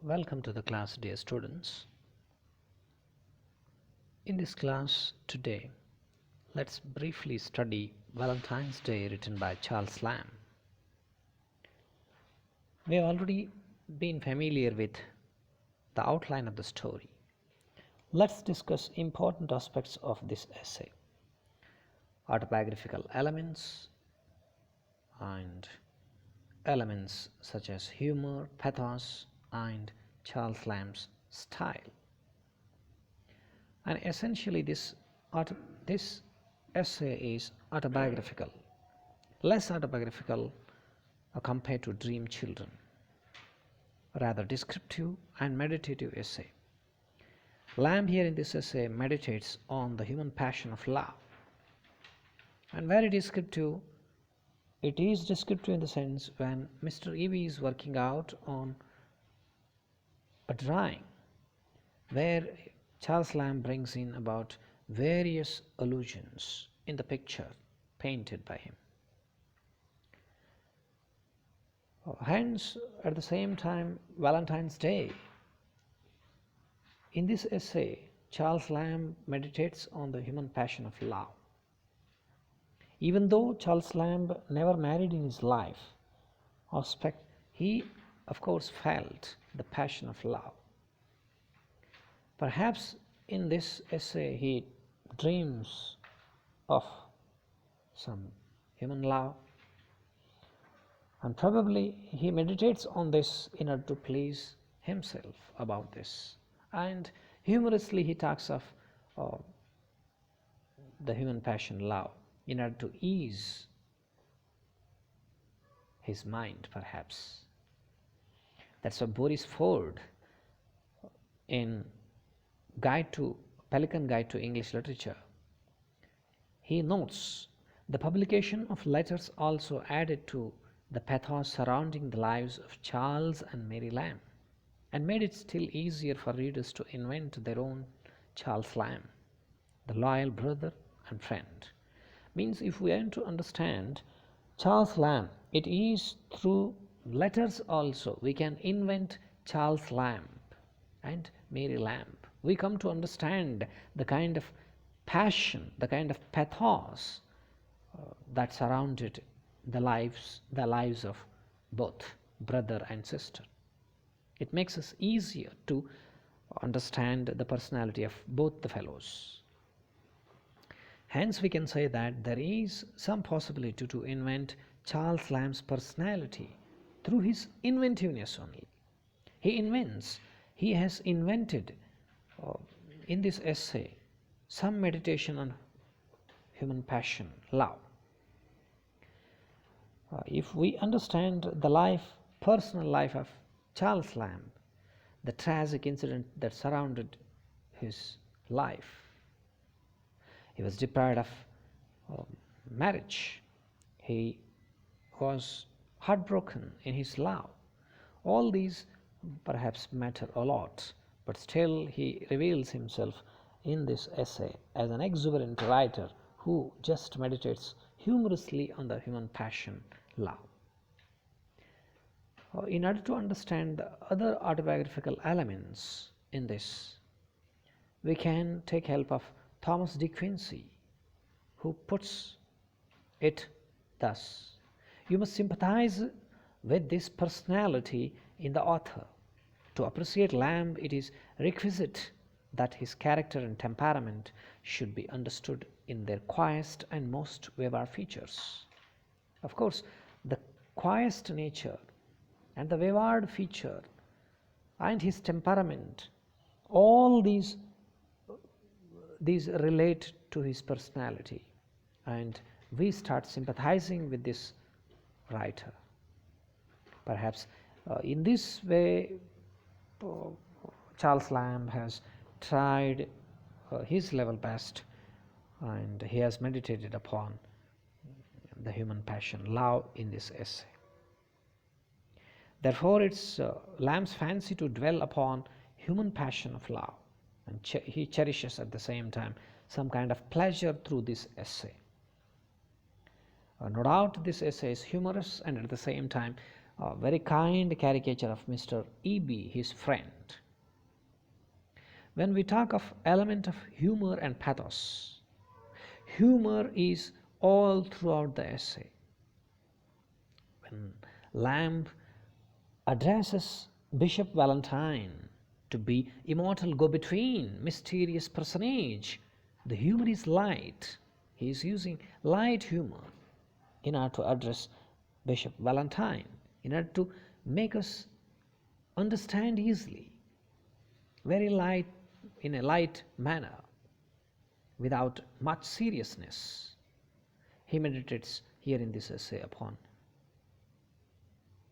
Welcome to the class, dear students. In this class today, let's briefly study Valentine's Day written by Charles Lamb. We have already been familiar with the outline of the story. Let's discuss important aspects of this essay: autobiographical elements and elements such as humor, pathos, and Charles Lamb's style. And essentially this essay is autobiographical, less autobiographical compared to Dream Children, rather descriptive and meditative essay. Lamb here in this essay meditates on the human passion of love, and very descriptive. It is descriptive in the sense when Mr. Evie is working out on a drawing where Charles Lamb brings in about various allusions in the picture painted by him. Hence, at the same time, Valentine's Day. In this essay, Charles Lamb meditates on the human passion of love. Even though Charles Lamb never married in his life, he of course felt the passion of love. Perhaps in this essay he dreams of some human love, and probably he meditates on this in order to please himself about this. And humorously he talks of the human passion love in order to ease his mind, perhaps. That's what Boris Ford, in Pelican Guide to English Literature, he notes the publication of letters also added to the pathos surrounding the lives of Charles and Mary Lamb, and made it still easier for readers to invent their own Charles Lamb, the loyal brother and friend. Means if we are to understand Charles Lamb, it is through letters also we can invent Charles Lamb and Mary Lamb. We come to understand the kind of passion, the kind of pathos that surrounded the lives of both brother and sister. It makes us easier to understand the personality of both the fellows. Hence we can say that there is some possibility to invent Charles Lamb's personality through his inventiveness only. He has invented in this essay some meditation on human passion, love. If we understand the personal life of Charles Lamb, the tragic incident that surrounded his life, he was deprived of marriage, he was heartbroken in his love. All these perhaps matter a lot, but still he reveals himself in this essay as an exuberant writer who just meditates humorously on the human passion, love. In order to understand the other autobiographical elements in this, we can take help of Thomas De Quincey, who puts it thus: you must sympathize with this personality in the author. To appreciate Lamb, it is requisite that his character and temperament should be understood in their quietest and most wayward features. Of course, the quietest nature and the wayward feature and his temperament, all these relate to his personality, and we start sympathizing with this writer. Perhaps in this way Charles Lamb has tried his level best, and he has meditated upon the human passion, love, in this essay. Therefore, it's Lamb's fancy to dwell upon human passion of love, and he cherishes at the same time some kind of pleasure through this essay. No doubt this essay is humorous, and at the same time a very kind caricature of Mr. E.B., his friend. When we talk of element of humor and pathos, humor is all throughout the essay. When Lamb addresses Bishop Valentine to be immortal go-between, mysterious personage, the humor is light. He is using light humor in order to address Bishop Valentine, in order to make us understand easily, very light, in a light manner, without much seriousness. He meditates here in this essay upon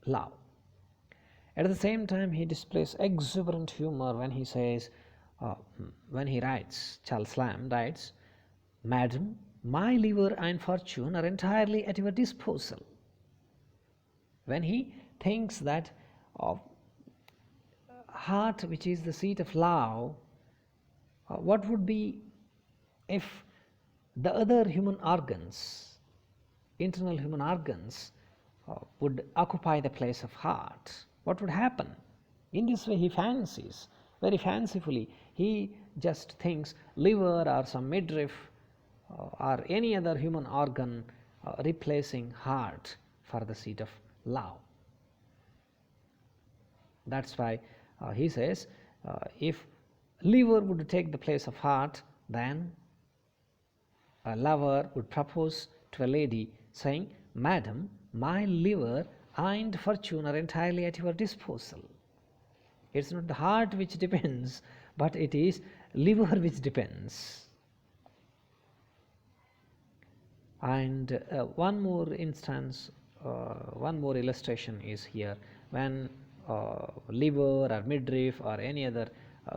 love. At the same time, he displays exuberant humor when he says, when he writes, Charles Lamb writes, "Madam, my liver and fortune are entirely at your disposal." When he thinks that heart, which is the seat of love, what would be if the other human organs, internal human organs, would occupy the place of heart? What would happen? In this way he fancies, very fancifully, he just thinks liver or some midriff or any other human organ replacing heart for the seat of love. That's why he says, if liver would take the place of heart, then a lover would propose to a lady saying, "Madam, my liver and fortune are entirely at your disposal." It's not the heart which depends, but it is liver which depends. And one more instance, one more illustration is here. When liver or midriff or any other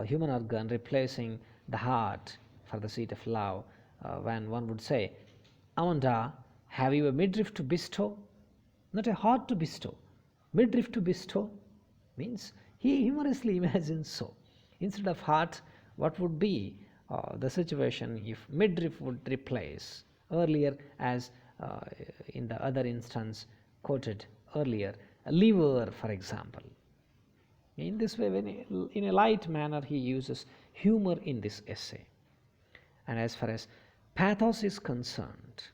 human organ replacing the heart for the seat of love, when one would say, "Amanda, have you a midriff to bestow?" Not a heart to bestow, midriff to bestow, means he humorously imagines so. Instead of heart, what would be the situation if midriff would replace earlier, as in the other instance quoted earlier, a liver, for example. In this way, in a light manner, he uses humor in this essay. And as far as pathos is concerned,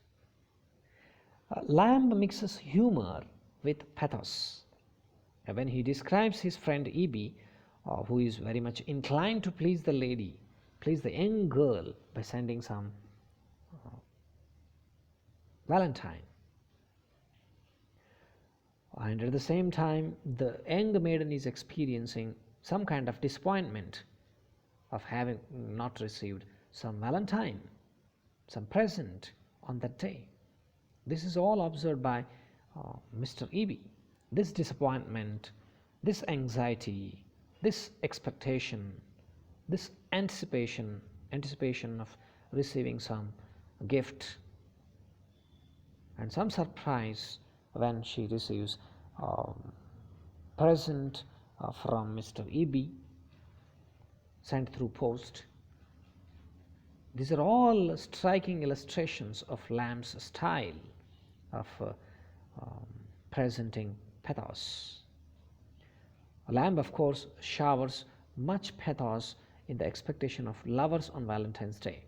Lamb mixes humor with pathos. When he describes his friend E.B., who is very much inclined to please the lady, please the young girl by sending some Valentine, and at the same time the young maiden is experiencing some kind of disappointment of having not received some Valentine, some present on that day. This is all observed by Mr. E.B. This disappointment, this anxiety, this expectation, this anticipation of receiving some gift and some surprise when she receives present from Mr. E.B. sent through post. These are all striking illustrations of Lamb's style of presenting pathos. Lamb, of course, showers much pathos in the expectation of lovers on Valentine's Day,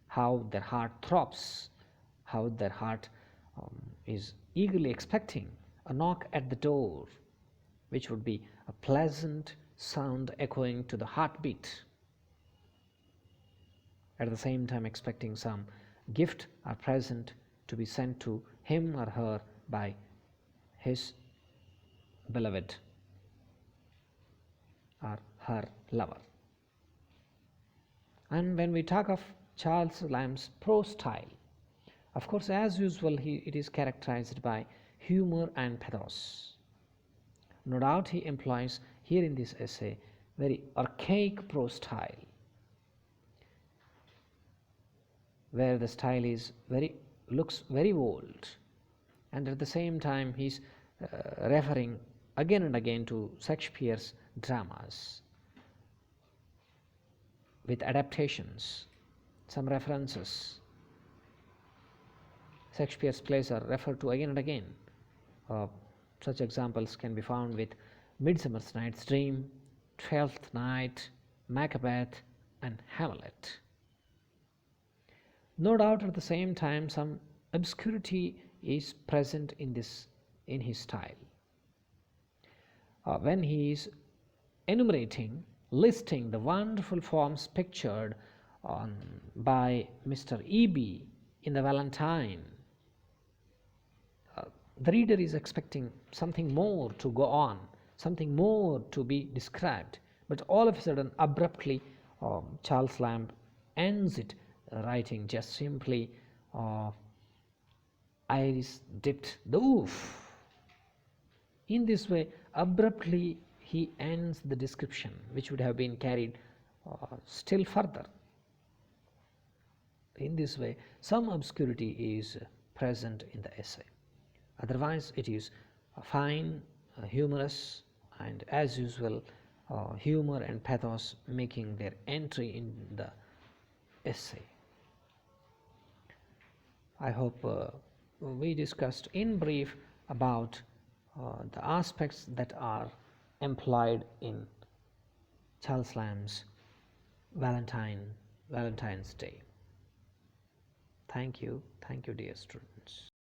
how their heart throbs, how their heart is eagerly expecting a knock at the door, which would be a pleasant sound echoing to the heartbeat. At the same time expecting some gift or present to be sent to him or her by his beloved or her lover. And when we talk of Charles Lamb's prose style, of course, as usual, it is characterized by humor and pathos. No doubt he employs here in this essay very archaic prose style, where the style is looks very old, and at the same time he is referring again and again to Shakespeare's dramas with adaptations, some references. Shakespeare's plays are referred to again and again Such examples can be found with Midsummer Night's Dream, Twelfth Night, Macbeth, and Hamlet. No doubt at the same time some obscurity is present in his style. When he is listing the wonderful forms pictured by Mr. E.B. in the Valentine, the reader is expecting something more to go on, something more to be described, but all of a sudden, abruptly, Charles Lamb ends it, writing just simply, iris dipped the oof. In this way, abruptly, he ends the description, which would have been carried still further. In this way, some obscurity is present in the essay. Otherwise, it is fine, humorous, and as usual, humor and pathos making their entry in the essay. I hope we discussed in brief about the aspects that are employed in Charles Lamb's Valentine's Day. Thank you, dear student.